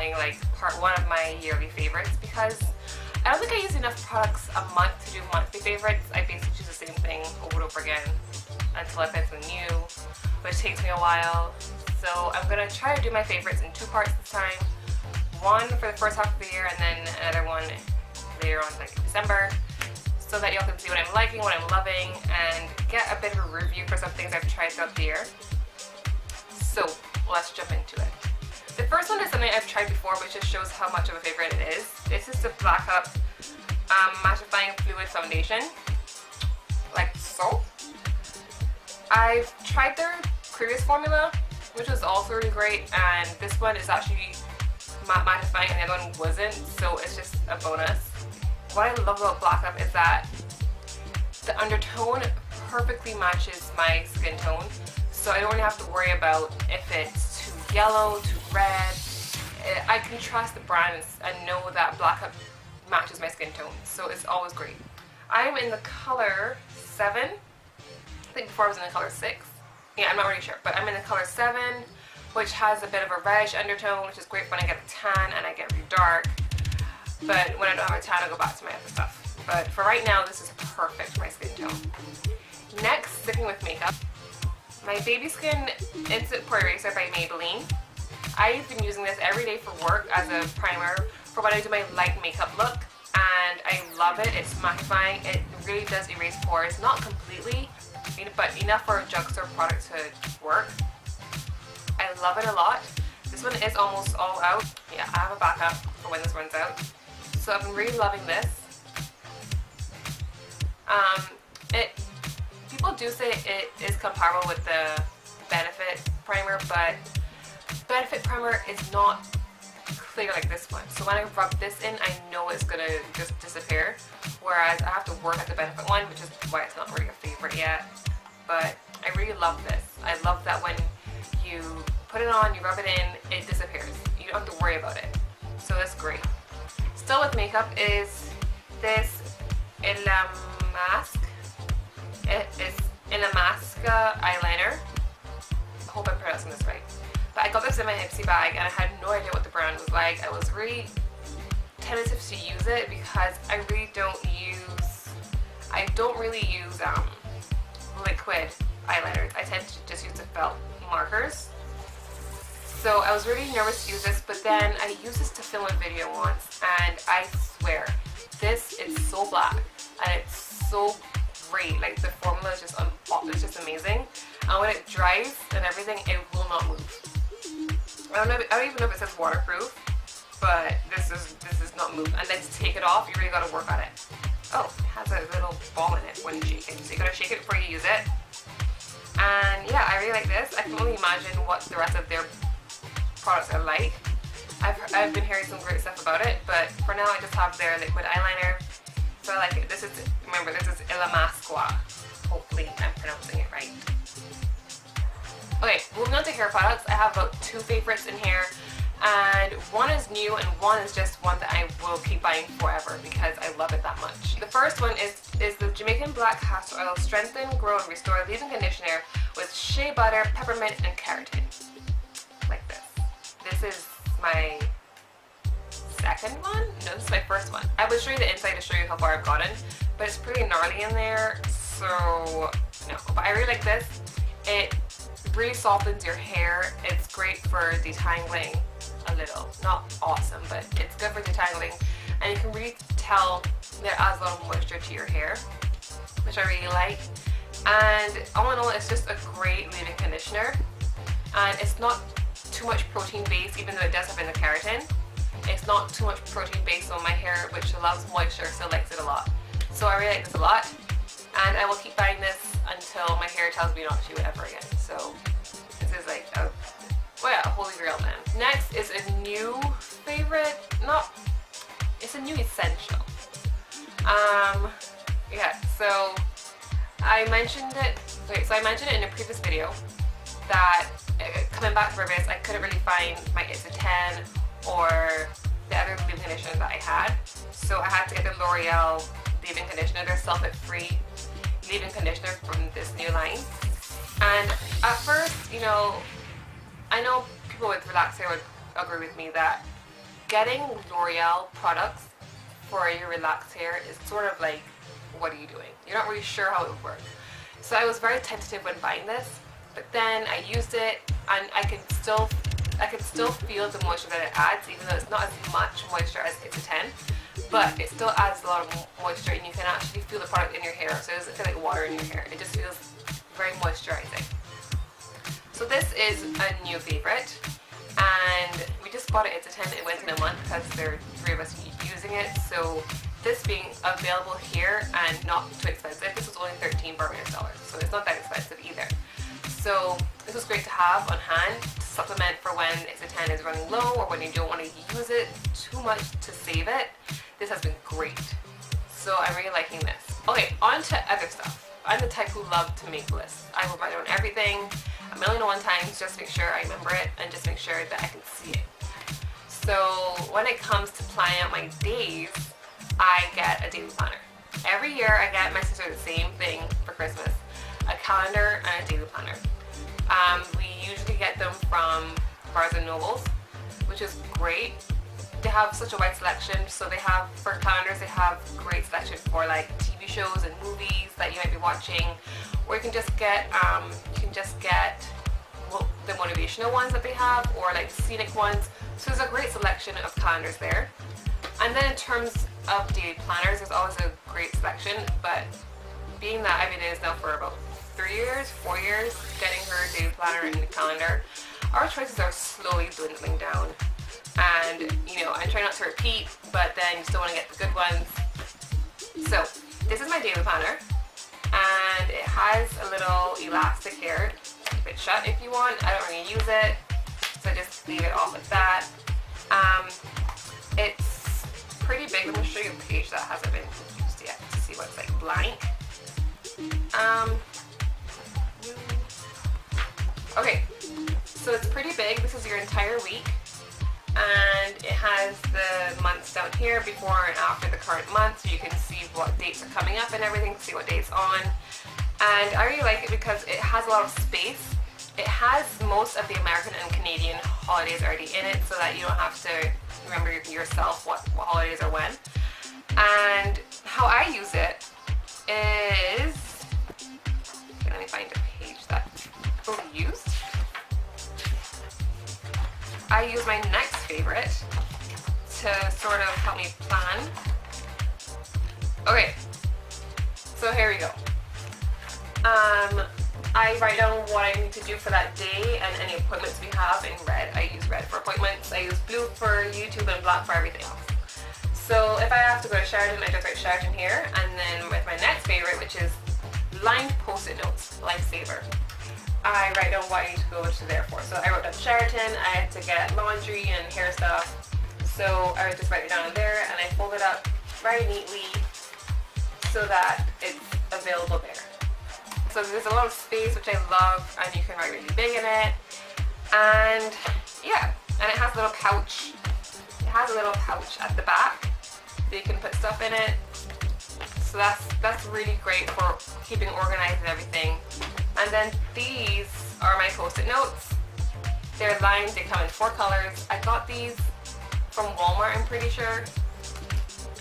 calling like part one of my yearly favorites, because I don't think I use enough products a month to do monthly favorites. I basically choose the same thing over and over again until I find something new, which takes me a while. So I'm gonna try to do my favorites in two parts this time. One for the first half of the year, and then another one later on, like in December, so that y'all can see what I'm liking, what I'm loving, and get a bit of a review for some things I've tried throughout the year. So let's jump into it. The first one is something I've tried before, which just shows how much of a favorite it is. This is the Black Up Mattifying Fluid Foundation, like so. I've tried their previous formula, which was also really great, and this one is actually matte mattifying and the other one wasn't, so it's just a bonus. What I love about Black Up is that the undertone perfectly matches my skin tone, so I don't really have to worry about if it's too yellow, too red. I can trust the brands and know that Black Up matches my skin tone, so it's always great. I'm in the color 7. I think before I was in the color 6. Yeah, I'm not really sure, but I'm in the color 7, which has a bit of a reddish undertone, which is great when I get a tan and I get really dark. But when I don't have a tan, I go back to my other stuff. But for right now, this is perfect for my skin tone. Next, sticking with makeup, my Baby Skin Instant Pore Eraser by Maybelline. I've been using this every day for work as a primer for when I do my light makeup look, and I love it. It's mattifying. It really does erase pores, not completely, but enough for a drugstore product to work. I love it a lot. This one is almost all out. Yeah, I have a backup for when this runs out. So I've been really loving this. People do say it is comparable with the Benefit primer, but Benefit primer is not clear like this one. So when I rub this in, I know it's gonna just disappear. Whereas I have to work at the Benefit one, which is why it's not really a favorite yet. But I really love this. I love that when you put it on, you rub it in, it disappears. You don't have to worry about it. So that's great. Still with makeup is this Mask. It is Illamasqua eyeliner. I hope I'm pronouncing this right. But I got this in my Ipsy bag and I had no idea what the brand was like. I was really tentative to use it because I don't really use liquid eyeliners. I tend to just use the felt markers. So I was really nervous to use this, but then I used this to film a video once, and I swear, this is so black and it's so great. Like the formula is just amazing. And when it dries and everything, it will not move. I don't even know if it says waterproof, but this is not move. And then to take it off, you really gotta work on it. Oh, it has a little ball in it when you shake it. So you gotta shake it before you use it. And yeah, I really like this. I can only imagine what the rest of their products are like. I've been hearing some great stuff about it, but for now I just have their liquid eyeliner. So I like it. Remember, this is Illamasqua. Hopefully I'm pronouncing it right. Okay, moving on to hair products. I have about 2 favorites in here, and one is new and one is just one that I will keep buying forever because I love it that much. The first one is the Jamaican Black Castor Oil Strengthen, Grow and Restore Leave-In Conditioner with shea butter, peppermint and keratin. Like this. This is my second one? No, this is my first one. I will show you the inside to show you how far I've gotten, but it's pretty gnarly in there, so no. But I really like this. It really softens your hair. It's great for detangling a little. Not awesome, but it's good for detangling. And you can really tell that it adds a lot of moisture to your hair, which I really like. And all in all, it's just a great leave-in conditioner. And it's not too much protein based, even though it does have in the keratin. It's not too much protein based on my hair, which loves moisture, so likes it a lot. So I really like this a lot, and I will keep buying this until my hair tells me not to ever again. So this is like a holy grail then. Next is a new favorite. It's a new essential. Yeah. So I mentioned it. Okay, so I mentioned it in a previous video that coming back for this, I couldn't really find my It's a 10 or the other leave-in conditioner that I had. So I had to get the L'Oreal leave-in conditioner, their sulfate-free leave-in conditioner from this new line. And at first, I know people with relaxed hair would agree with me that getting L'Oreal products for your relaxed hair is sort of like, what are you doing? You're not really sure how it would work. So I was very tentative when buying this, but then I used it and I could still feel the moisture that it adds, even though it's not as much moisture as It's a 10, but it still adds a lot of moisture and you can actually feel the product in your hair, so it doesn't feel like water in your hair. It just feels very moisturizing. So this is a new favorite, and we just bought it. It's a 10. It went in a month because there are 3 of us using it. So this being available here and not too expensive, this was only $13 Barbados dollars, so it's not that expensive either. So this was great to have on hand to supplement for when It's a 10 is running low or when you don't want to use it too much to save it. This has been great. So I'm really liking this. Okay, on to other stuff. I'm the type who love to make lists. I will write down everything 1,001 times just to make sure I remember it and just make sure that I can see it. So when it comes to planning out my days, I get a daily planner. Every year I get my sister the same thing for Christmas, a calendar and a daily planner. We usually get them from Barnes & Nobles, which is great. They have such a wide selection, so they have, for calendars, they have great selection for like TV shows and movies that you might be watching, or you can just get the motivational ones that they have, or like scenic ones. So there's a great selection of calendars there. And then in terms of daily planners, there's always a great selection, but being that I've been doing this now for about 4 years, getting her daily planner and the calendar, our choices are slowly dwindling down. And you know, I try not to repeat, but then you still want to get the good ones. So this is my daily planner, and it has a little elastic here. Keep it shut if you want. I don't really use it, so I just leave it off like that. It's pretty big. I'm going to show you a page that hasn't been used yet to see what's like blank. Okay, so it's pretty big. This is your entire week. And it has the months down here, before and after the current month, so you can see what dates are coming up and everything, see what date's on. And I really like it because it has a lot of space. It has most of the American and Canadian holidays already in it, so that you don't have to remember yourself what holidays are when. And how I use it is, let me find a page that we used. I use my next favorite to sort of help me plan. Okay, so here we go. I write down what I need to do for that day and any appointments we have in red. I use red for appointments, I use blue for YouTube, and black for everything else. So if I have to go to Sheraton, I just write Sheraton here, and then with my next favorite, which is lined post-it notes, Lifesaver, I write down what I need to go to there for. So I wrote down Sheraton, I had to get laundry and hair stuff, so I would just write it down there, and I fold it up very neatly so that it's available there. So there's a lot of space, which I love, and you can write really big in it. And yeah, and it has a little pouch. It has a little pouch at the back that you can put stuff in it. So that's really great for keeping organized and everything. And then these are my post-it notes. They're lined, they come in 4 colors. I got these from Walmart, I'm pretty sure.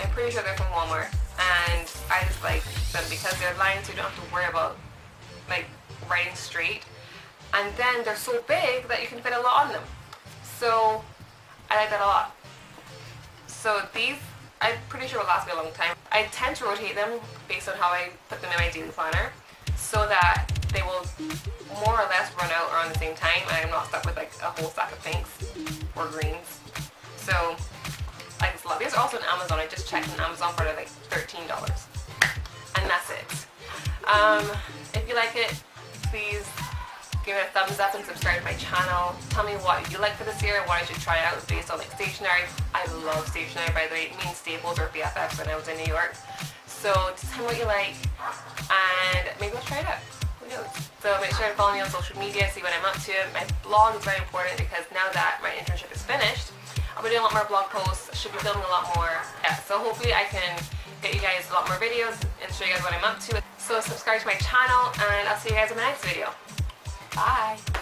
I'm pretty sure they're from Walmart. And I just like them because they're lined, so you don't have to worry about like writing straight. And then they're so big that you can fit a lot on them. So I like that a lot. So these, I'm pretty sure will last me a long time. I tend to rotate them based on how I put them in my daily planner, so that they will more or less run out around the same time and I'm not stuck with like a whole stack of pinks or greens. So I just love these. Are also on Amazon. I just checked on Amazon for like $13, and that's it. If you like it, please give it a thumbs up and subscribe to my channel. Tell me what you like for this year and what I should try out based on like stationery. I love stationery, by the way. It means Staples or BFFs when I was in New York. So just tell me what you like and maybe I'll try it out. Who knows? So make sure to follow me on social media, see what I'm up to. My blog is very important because now that my internship is finished, I'll be doing a lot more blog posts. I should be filming a lot more. Yeah, so hopefully I can get you guys a lot more videos and show you guys what I'm up to. So subscribe to my channel and I'll see you guys in my next video. Bye!